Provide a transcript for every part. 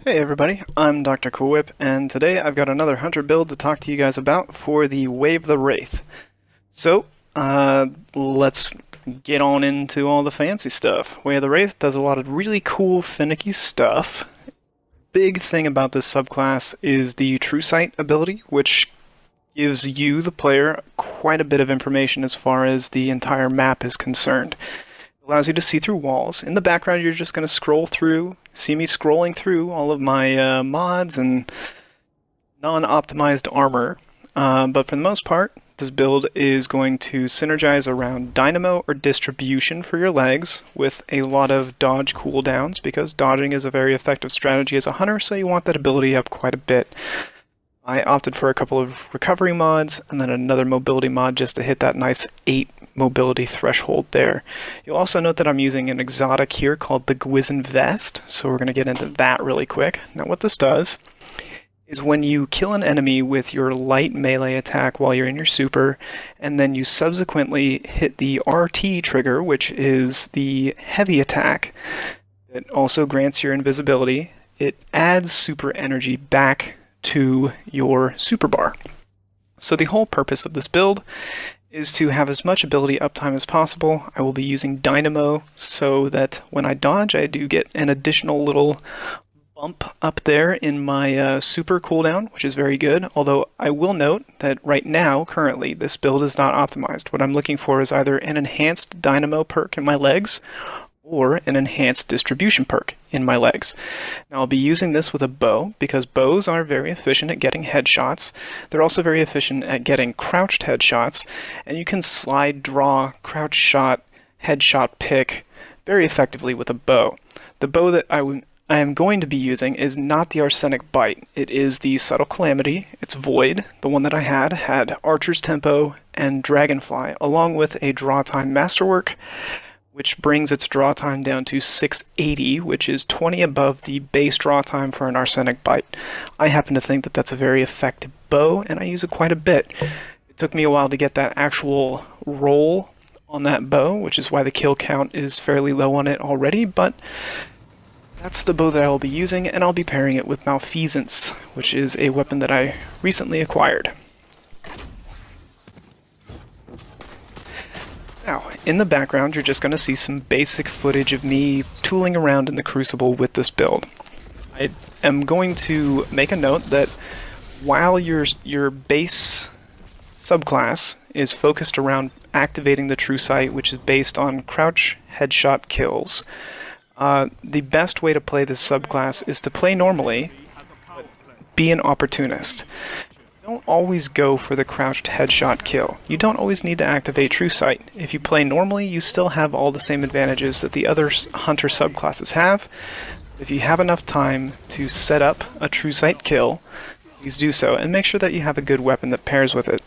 Hey everybody, I'm Dr. Cool Whip, and today I've got another hunter build to talk to you guys about for the Wave the Wraith. So, let's get on into all the fancy stuff. Wave the Wraith does a lot of really cool, finicky stuff. Big thing about this subclass is the True Sight ability, which gives you, the player, quite a bit of information as far as the entire map is concerned. Allows you to see through walls. In the background, you're just going to scroll through, see me scrolling through all of my mods and non-optimized armor. But for the most part, this build is going to synergize around dynamo or distribution for your legs with a lot of dodge cooldowns, because dodging is a very effective strategy as a hunter, so you want that ability up quite a bit. I opted for a couple of recovery mods and then another mobility mod just to hit that nice 8 mobility threshold there. You'll also note that I'm using an exotic here called the Gwizzin Vest, so we're going to get into that really quick. Now what this does is when you kill an enemy with your light melee attack while you're in your super, and then you subsequently hit the RT trigger, which is the heavy attack that also grants your invisibility, it adds super energy back to your super bar. So the whole purpose of this build is to have as much ability uptime as possible. I will be using Dynamo so that when I dodge, I do get an additional little bump up there in my super cooldown, which is very good, although I will note that right now, currently, this build is not optimized. What I'm looking for is either an enhanced Dynamo perk in my legs or an enhanced distribution perk in my legs. Now I'll be using this with a bow because bows are very efficient at getting headshots. They're also very efficient at getting crouched headshots, and you can slide, draw, crouch shot, headshot pick very effectively with a bow. The bow that I am going to be using is not the Arsenic Bite. It is the Subtle Calamity. It's Void. The one that I had Archer's Tempo and Dragonfly, along with a draw time masterwork, which brings its draw time down to 680, which is 20 above the base draw time for an Arsenic Bite. I happen to think that that's a very effective bow, and I use it quite a bit. It took me a while to get that actual roll on that bow, which is why the kill count is fairly low on it already, but that's the bow that I will be using, and I'll be pairing it with Malfeasance, which is a weapon that I recently acquired. Now, in the background, you're just going to see some basic footage of me tooling around in the Crucible with this build. I am going to make a note that while your base subclass is focused around activating the True Sight, which is based on crouch headshot kills, the best way to play this subclass is to play normally, but be an opportunist. Don't always go for the crouched headshot kill. You don't always need to activate True Sight. If you play normally, you still have all the same advantages that the other hunter subclasses have. If you have enough time to set up a True Sight kill, please do so, and make sure that you have a good weapon that pairs with it.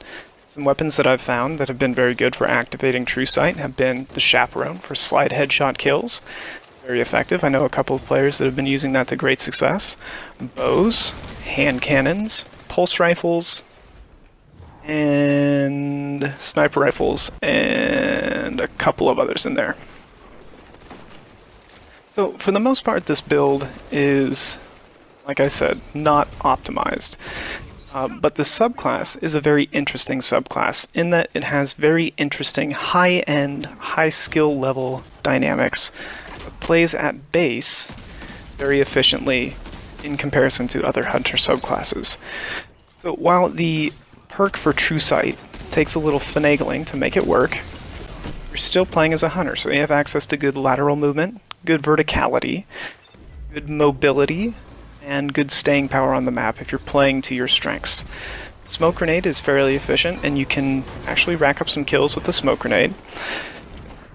Some weapons that I've found that have been very good for activating True Sight have been the Chaperone for slide headshot kills. Very effective. I know a couple of players that have been using that to great success. Bows, hand cannons, pulse rifles, and sniper rifles, and a couple of others in there. So for the most part, this build is, like I said, not optimized. But the subclass is a very interesting subclass in that it has very interesting high-end, high-skill level dynamics. It plays at base very efficiently in comparison to other hunter subclasses. So while the perk for True Sight takes a little finagling to make it work, you're still playing as a hunter, so you have access to good lateral movement, good verticality, good mobility, and good staying power on the map if you're playing to your strengths. Smoke Grenade is fairly efficient, and you can actually rack up some kills with the Smoke Grenade.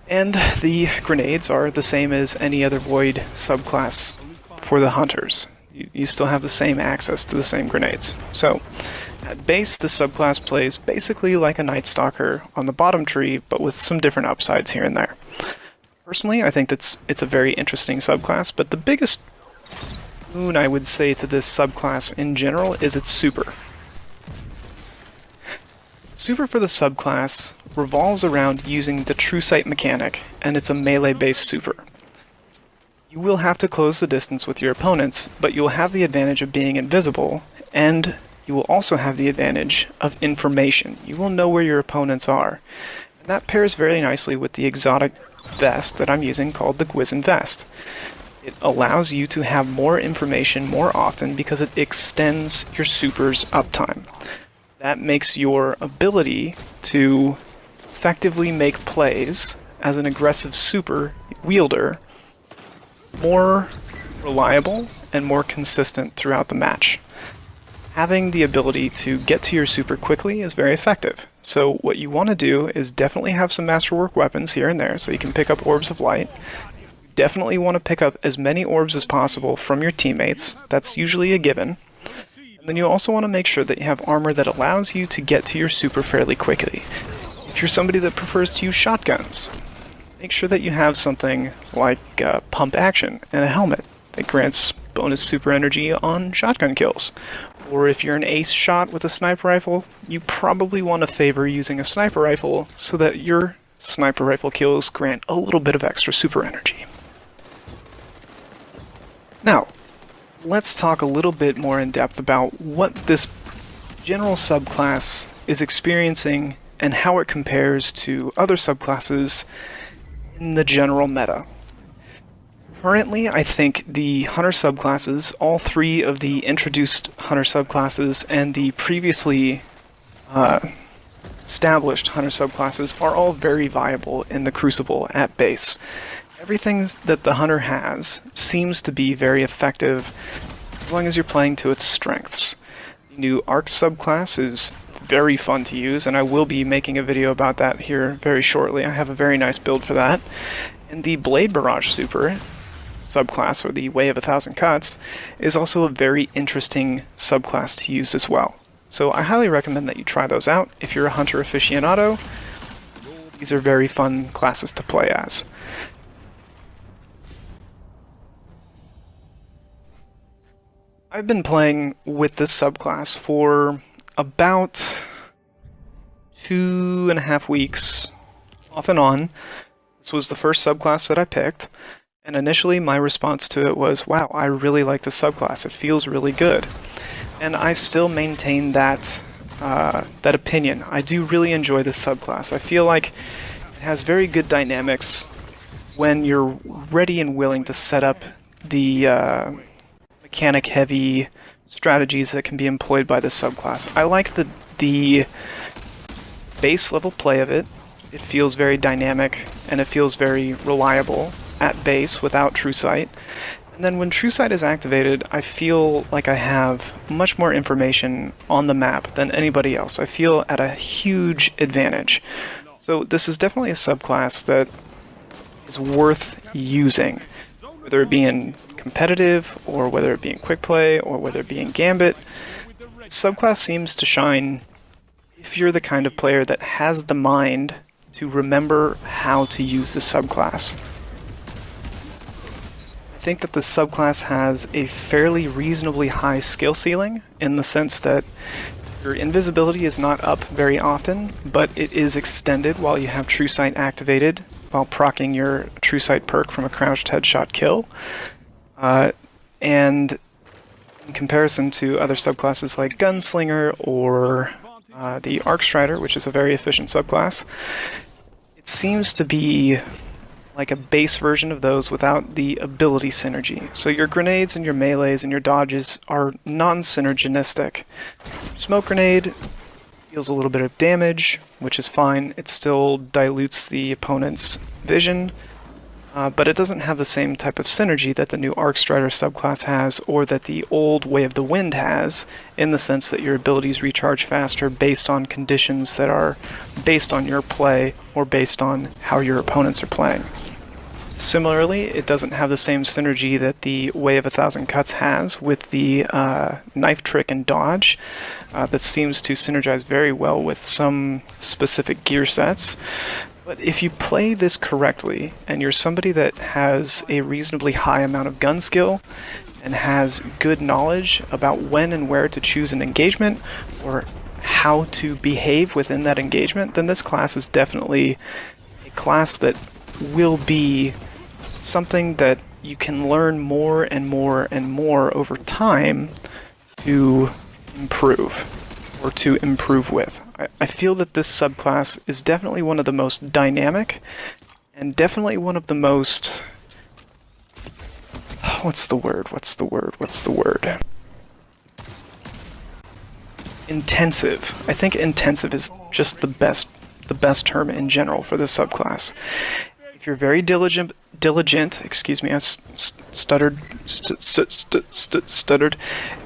And the grenades are the same as any other Void subclass for the hunters. You still have the same access to the same grenades. So, at base, the subclass plays basically like a Night Stalker on the bottom tree, but with some different upsides here and there. Personally, I think it's a very interesting subclass, but the biggest boon I would say to this subclass in general is its super. Super for the subclass revolves around using the True Sight mechanic, and it's a melee-based super. You will have to close the distance with your opponents, but you'll have the advantage of being invisible, and you will also have the advantage of information. You will know where your opponents are. And that pairs very nicely with the exotic vest that I'm using called the Gwizzin Vest. It allows you to have more information more often because it extends your super's uptime. That makes your ability to effectively make plays as an aggressive super wielder more reliable and more consistent throughout the match. Having the ability to get to your super quickly is very effective. So what you want to do is definitely have some masterwork weapons here and there so you can pick up orbs of light. You definitely want to pick up as many orbs as possible from your teammates. That's usually a given. And then you also want to make sure that you have armor that allows you to get to your super fairly quickly. If you're somebody that prefers to use shotguns, make sure that you have something like pump action and a helmet that grants bonus super energy on shotgun kills. Or if you're an ace shot with a sniper rifle, you probably want to favor using a sniper rifle so that your sniper rifle kills grant a little bit of extra super energy. Now, let's talk a little bit more in depth about what this general subclass is experiencing and how it compares to other subclasses in the general meta. Currently, I think the Hunter subclasses, all three of the introduced Hunter subclasses and the previously established Hunter subclasses are all very viable in the Crucible at base. Everything that the Hunter has seems to be very effective as long as you're playing to its strengths. The new Arc subclass is very fun to use, and I will be making a video about that here very shortly. I have a very nice build for that. And the Blade Barrage super subclass, or the Way of 1,000 Cuts, is also a very interesting subclass to use as well. So I highly recommend that you try those out. If you're a Hunter aficionado, these are very fun classes to play as. I've been playing with this subclass for about 2.5 weeks, off and on. This was the first subclass that I picked, and initially my response to it was, wow, I really like this subclass, it feels really good. And I still maintain that opinion. I do really enjoy this subclass. I feel like it has very good dynamics when you're ready and willing to set up the mechanic-heavy strategies that can be employed by this subclass. I like the base level play of it. It feels very dynamic and it feels very reliable at base without True Sight. And then when True Sight is activated, I feel like I have much more information on the map than anybody else. I feel at a huge advantage. So this is definitely a subclass that is worth using, whether it be in competitive, or whether it be in quick play, or whether it be in Gambit. Subclass seems to shine if you're the kind of player that has the mind to remember how to use the subclass. I think that the subclass has a fairly reasonably high skill ceiling, in the sense that your invisibility is not up very often, but it is extended while you have True Sight activated, while proccing your True Sight perk from a crouched headshot kill. And in comparison to other subclasses like Gunslinger or the Arc Strider, which is a very efficient subclass, it seems to be like a base version of those without the ability synergy. So your grenades and your melees and your dodges are non-synergistic. Smoke grenade deals a little bit of damage, which is fine. It still dilutes the opponent's vision, but it doesn't have the same type of synergy that the new Arc Strider subclass has, or that the old Way of the Wind has, in the sense that your abilities recharge faster based on conditions that are based on your play or based on how your opponents are playing. Similarly, it doesn't have the same synergy that the Way of 1,000 Cuts has with the knife trick and dodge that seems to synergize very well with some specific gear sets. But if you play this correctly, and you're somebody that has a reasonably high amount of gun skill, and has good knowledge about when and where to choose an engagement, or how to behave within that engagement, then this class is definitely a class that will be something that you can learn more and more and more over time to improve, or to improve with. I feel that this subclass is definitely one of the most dynamic, and definitely one of the most... What's the word? Intensive. I think intensive is just the best term in general for this subclass. If you're very diligent, excuse me, I stuttered.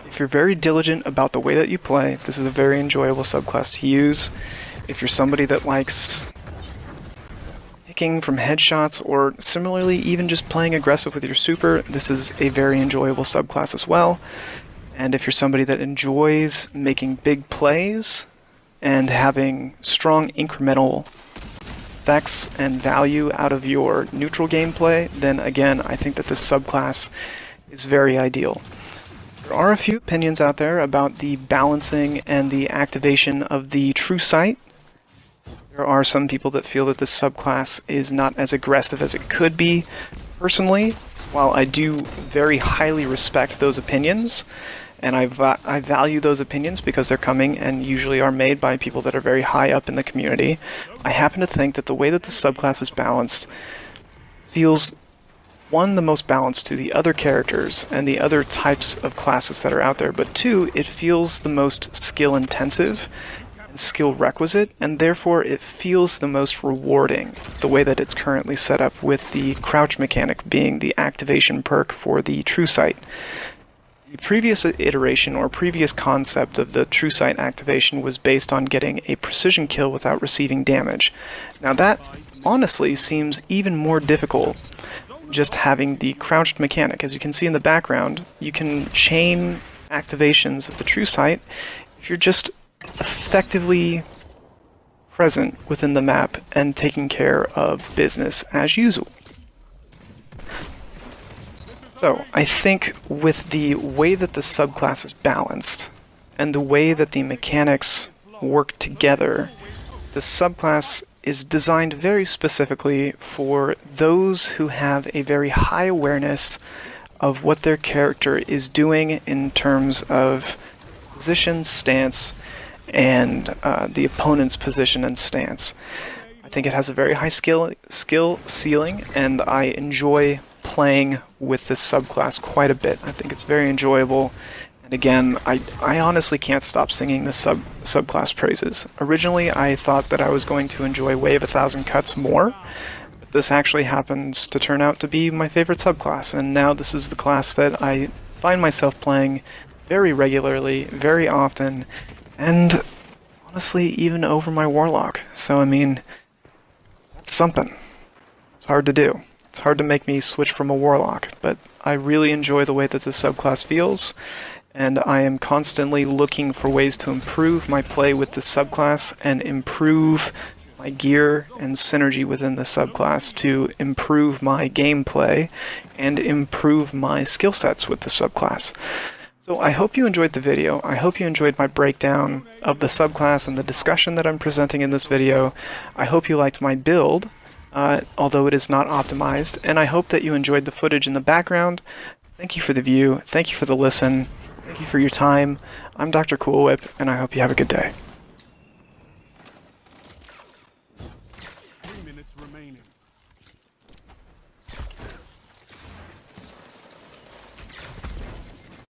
If you're very diligent about the way that you play, this is a very enjoyable subclass to use. If you're somebody that likes picking from headshots, or similarly even just playing aggressive with your super, this is a very enjoyable subclass as well. And if you're somebody that enjoys making big plays and having strong incremental effects and value out of your neutral gameplay, then again, I think that this subclass is very ideal. There are a few opinions out there about the balancing and the activation of the true sight. There are some people that feel that this subclass is not as aggressive as it could be. Personally, while I do very highly respect those opinions, and I value those opinions because they're coming and usually are made by people that are very high up in the community, I happen to think that the way that the subclass is balanced feels, one, the most balanced to the other characters and the other types of classes that are out there, but two, it feels the most skill intensive and skill requisite, and therefore it feels the most rewarding, the way that it's currently set up, with the crouch mechanic being the activation perk for the true sight. The previous iteration or previous concept of the true sight activation was based on getting a precision kill without receiving damage. Now that honestly seems even more difficult than just having the crouched mechanic. As you can see in the background, you can chain activations of the true sight if you're just effectively present within the map and taking care of business as usual. So, I think with the way that the subclass is balanced, and the way that the mechanics work together, the subclass is designed very specifically for those who have a very high awareness of what their character is doing in terms of position, stance, and the opponent's position and stance. I think it has a very high skill ceiling, and I enjoy playing with this subclass quite a bit. I think it's very enjoyable, and again, I honestly can't stop singing the subclass praises. Originally, I thought that I was going to enjoy Wave 1000 Cuts more, but this actually happens to turn out to be my favorite subclass, and now this is the class that I find myself playing very regularly, very often, and honestly, even over my Warlock. So, I mean, that's something. It's hard to do. It's hard to make me switch from a Warlock, but I really enjoy the way that this subclass feels, and I am constantly looking for ways to improve my play with this subclass and improve my gear and synergy within the subclass to improve my gameplay and improve my skill sets with the subclass. So I hope you enjoyed the video. I hope you enjoyed my breakdown of the subclass and the discussion that I'm presenting in this video. I hope you liked my build, although it is not optimized, and I hope that you enjoyed the footage in the background. Thank you for the view, thank you for the listen, thank you for your time. I'm Dr. Cool Whip, and I hope you have a good day.